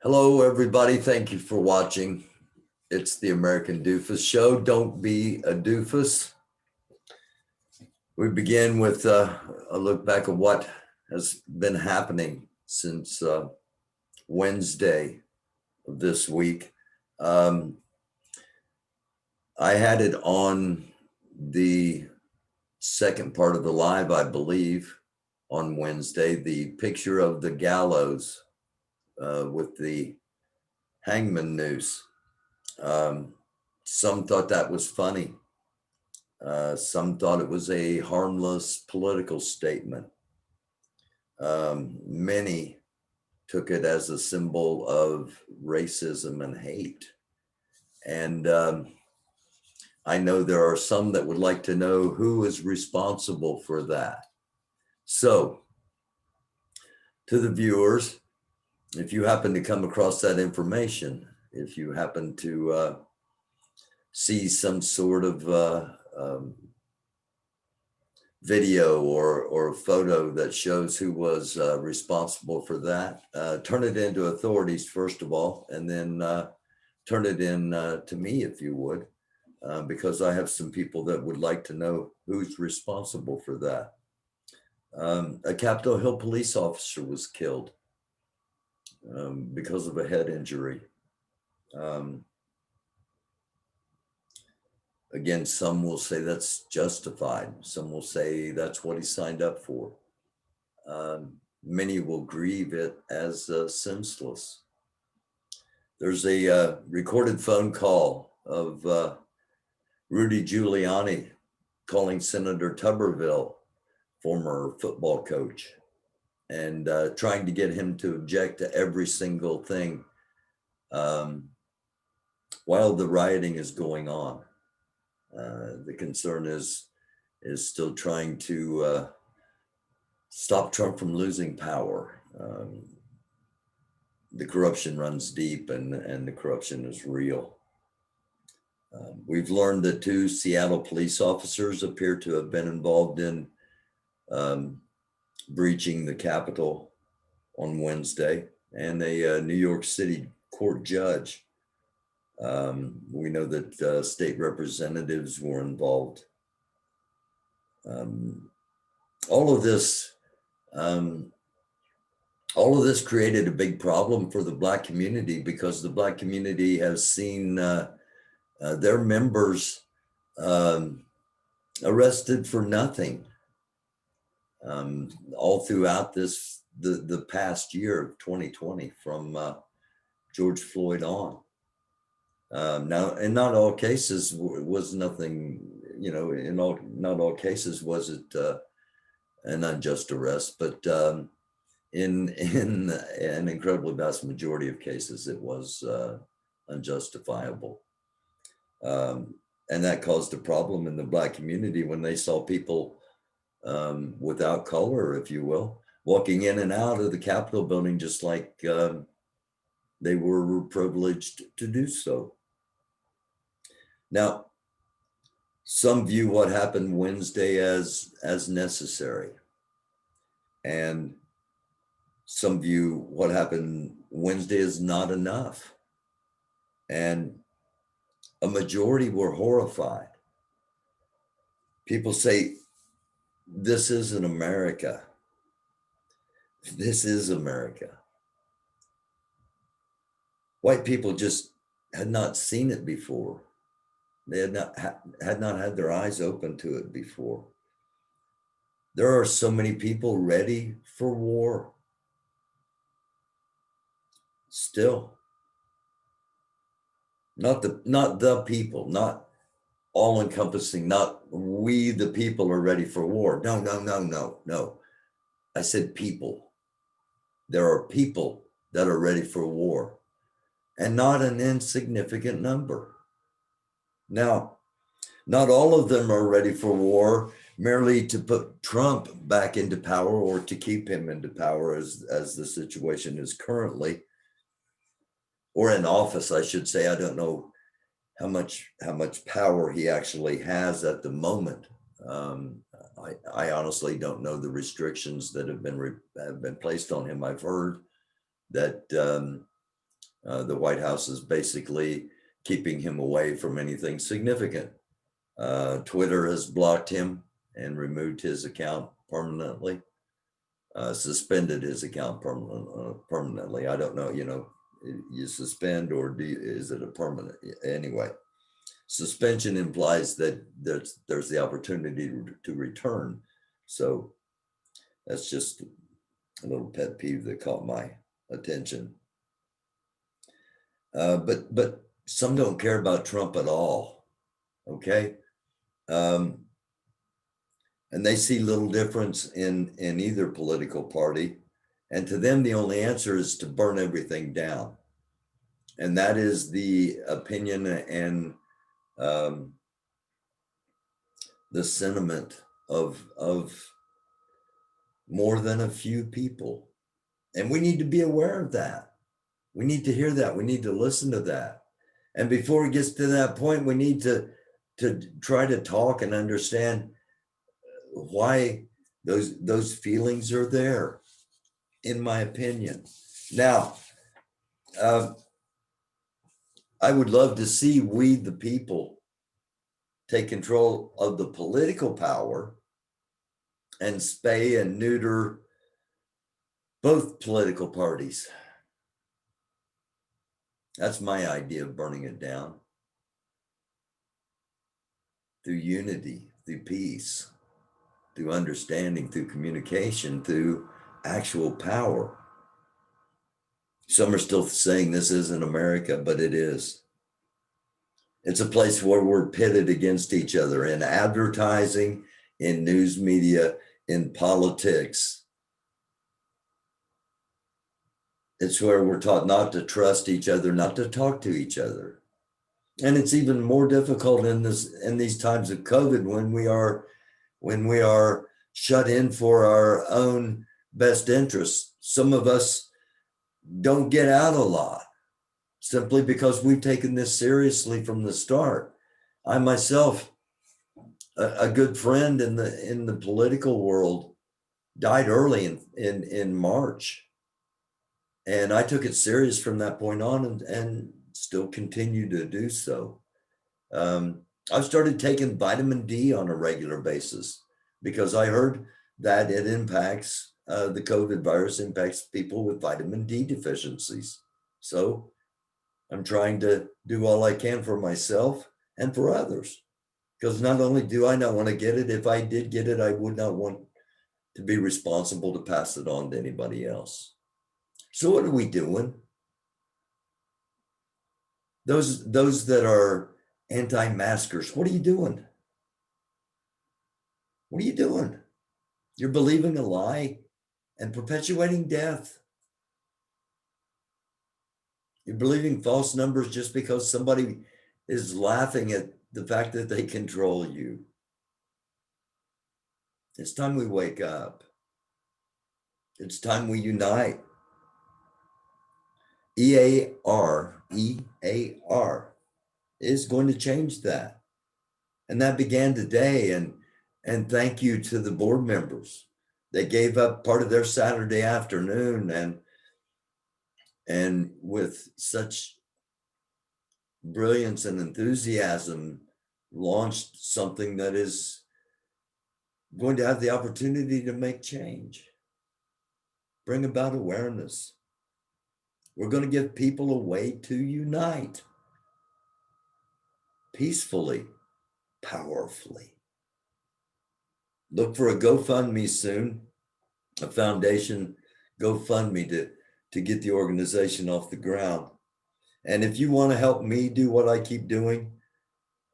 Hello, everybody. Thank you for watching. It's the American Doofus Show. Don't be a doofus. We begin with a look back at what has been happening since Wednesday of this week. I had it on the second part of the live, I believe, on Wednesday, the picture of the gallows with the hangman noose. Some thought that was funny. Some thought it was a harmless political statement. Many took it as a symbol of racism and hate. And I know there are some that would like to know who is responsible for that. So, to the viewers, if you happen to come across that information, if you happen to see some sort of video or photo that shows who was responsible for that, turn it into authorities first of all, and then turn it in to me if you would, because I have some people that would like to know who's responsible for that. A Capitol Hill police officer was killed because of a head injury. Again, some will say that's justified. Some will say that's what he signed up for. Many will grieve it as senseless. There's a recorded phone call of Rudy Giuliani calling Senator Tuberville, former football coach, and trying to get him to object to every single thing while the rioting is going on. The concern is still trying to stop Trump from losing power. The corruption runs deep, and the corruption is real. We've learned that 2 Seattle police officers appear to have been involved in breaching the Capitol on Wednesday, and a New York City court judge. We know that state representatives were involved. All of this created a big problem for the Black community, because the Black community has seen their members arrested for nothing all throughout the past year of 2020, from George Floyd on. Now, in not all cases was nothing, not all cases was it an unjust arrest, but in an incredibly vast majority of cases, it was unjustifiable. And that caused a problem in the Black community when they saw people without color, if you will, walking in and out of the Capitol building just like they were privileged to do so. Now, some view what happened Wednesday as necessary, and some view what happened Wednesday as not enough. And a majority were horrified. People say, this isn't America. This is America. White people just had not seen it before. They had not had their eyes open to it before. There are so many people ready for war. Still. Not the people, not all encompassing, not we the people are ready for war. No. I said people. There are people that are ready for war, and not an insignificant number. Now, not all of them are ready for war merely to put Trump back into power, or to keep him into power as the situation is currently, or in office, I should say. I don't know how much power he actually has at the moment. I honestly don't know the restrictions that have been placed on him. I've heard that The White House is basically keeping him away from anything significant. Twitter has blocked him and removed his account permanently, suspended his account permanently. I don't know, you suspend or is it a permanent? Anyway, suspension implies that there's the opportunity to return. So that's just a little pet peeve that caught my attention. But some don't care about Trump at all. Okay. And they see little difference in either political party. And to them, the only answer is to burn everything down. And that is the opinion and the sentiment of more than a few people. And we need to be aware of that. We need to hear that. We need to listen to that. And before it gets to that point, we need to try to talk and understand why those feelings are there, in my opinion. Now, I would love to see we, the people, take control of the political power and spay and neuter both political parties. That's my idea of burning it down. Through unity, through peace, through understanding, through communication, through actual power. Some are still saying this isn't America, but it is. It's a place where we're pitted against each other in advertising, in news media, in politics. It's where we're taught not to trust each other, not to talk to each other. And it's even more difficult in these times of COVID when we are shut in for our own best interests. Some of us don't get out a lot simply because we've taken this seriously from the start. I myself, a good friend in the political world, died early in March. And I took it serious from that point on and still continue to do so. I've started taking vitamin D on a regular basis because I heard that it impacts, the COVID virus impacts people with vitamin D deficiencies. So I'm trying to do all I can for myself and for others. Because not only do I not want to get it, if I did get it, I would not want to be responsible to pass it on to anybody else. So what are we doing? Those that are anti-maskers, what are you doing? What are you doing? You're believing a lie and perpetuating death. You're believing false numbers just because somebody is laughing at the fact that they control you. It's time we wake up. It's time we unite. EAR is going to change that. And that began today. And thank you to the board members. They gave up part of their Saturday afternoon and with such brilliance and enthusiasm launched something that is going to have the opportunity to make change, bring about awareness. We're going to give people a way to unite peacefully, powerfully. Look for a GoFundMe soon, a foundation GoFundMe to get the organization off the ground. And if you want to help me do what I keep doing,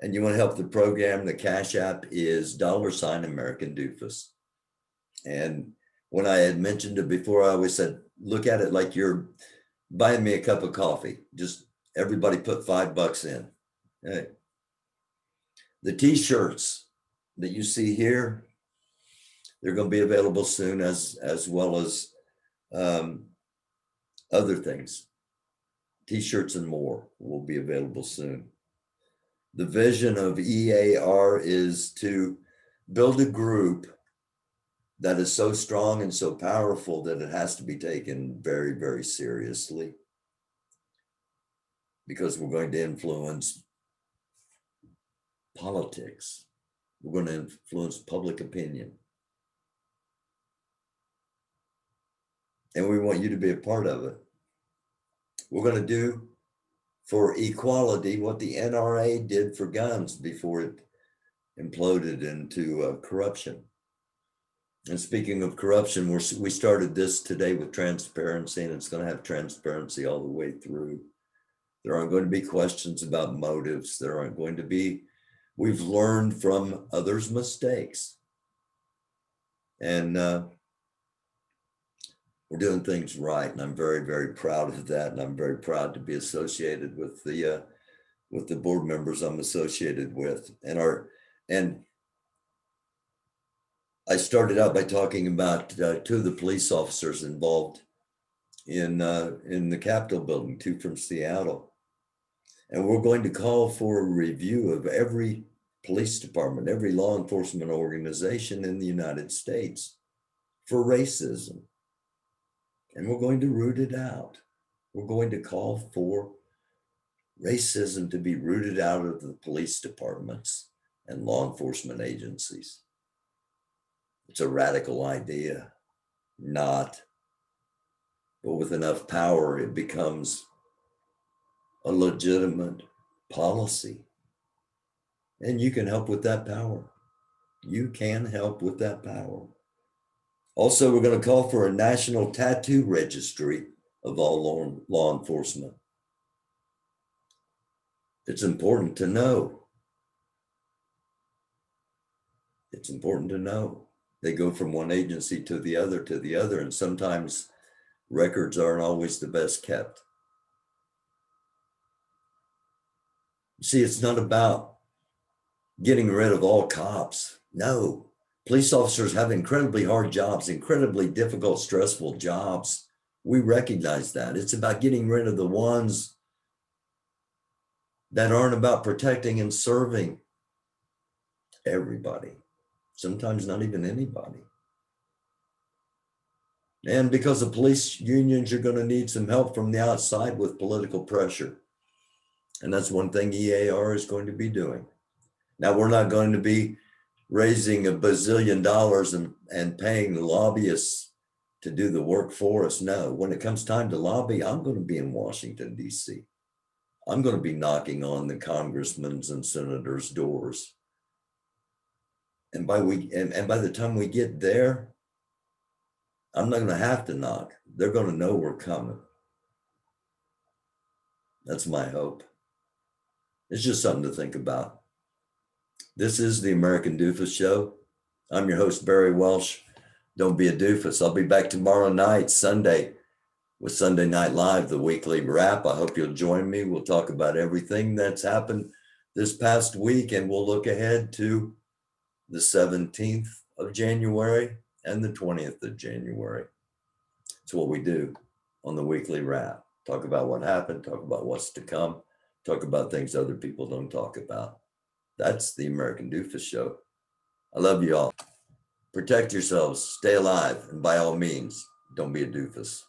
and you want to help the program, the Cash App is $americandufus. And when I had mentioned it before, I always said, look at it like you're buying me a cup of coffee. Just everybody put $5 in. Hey. The t-shirts that you see here, they're going to be available soon as well as other things. T-shirts and more will be available soon. The vision of EAR is to build a group that is so strong and so powerful that it has to be taken very, very seriously. because we're going to influence politics. We're going to influence public opinion. And we want you to be a part of it. We're going to do for equality what the NRA did for guns before it imploded into corruption. And speaking of corruption, we started this today with transparency, and it's going to have transparency all the way through. There aren't going to be questions about motives. There aren't going to be, we've learned from others' mistakes. And we're doing things right, and I'm very, very proud of that. And I'm very proud to be associated with the board members I'm associated with. And I started out by talking about two of the police officers involved in the Capitol building, two from Seattle. And we're going to call for a review of every police department, every law enforcement organization in the United States for racism. And we're going to root it out. We're going to call for racism to be rooted out of the police departments and law enforcement agencies. It's a radical idea, not, but with enough power, it becomes a legitimate policy. And you can help with that power. You can help with that power. Also, we're going to call for a national tattoo registry of all law enforcement. It's important to know. It's important to know. They go from one agency to the other, and sometimes records aren't always the best kept. See, it's not about getting rid of all cops. No. Police officers have incredibly hard jobs, incredibly difficult, stressful jobs. We recognize that. It's about getting rid of the ones that aren't about protecting and serving everybody, sometimes not even anybody. And because the police unions are going to need some help from the outside with political pressure. And that's one thing EAR is going to be doing. Now, we're not going to be raising $1 bazillion and paying the lobbyists to do the work for us. No, when it comes time to lobby, I'm going to be in Washington, D.C. I'm going to be knocking on the congressmen's and senators' doors. And by the time we get there, I'm not going to have to knock. They're going to know we're coming. That's my hope. It's just something to think about. This is the American Doofus Show. I'm your host, Barry Welsh. Don't be a doofus. I'll be back tomorrow night, Sunday, with Sunday Night Live, the weekly wrap. I hope you'll join me. We'll talk about everything that's happened this past week, and we'll look ahead to the 17th of January and the 20th of January. It's what we do on the weekly wrap. Talk about what happened, talk about what's to come, talk about things other people don't talk about. That's the American Doofus Show. I love you all. Protect yourselves, stay alive, and by all means, don't be a doofus.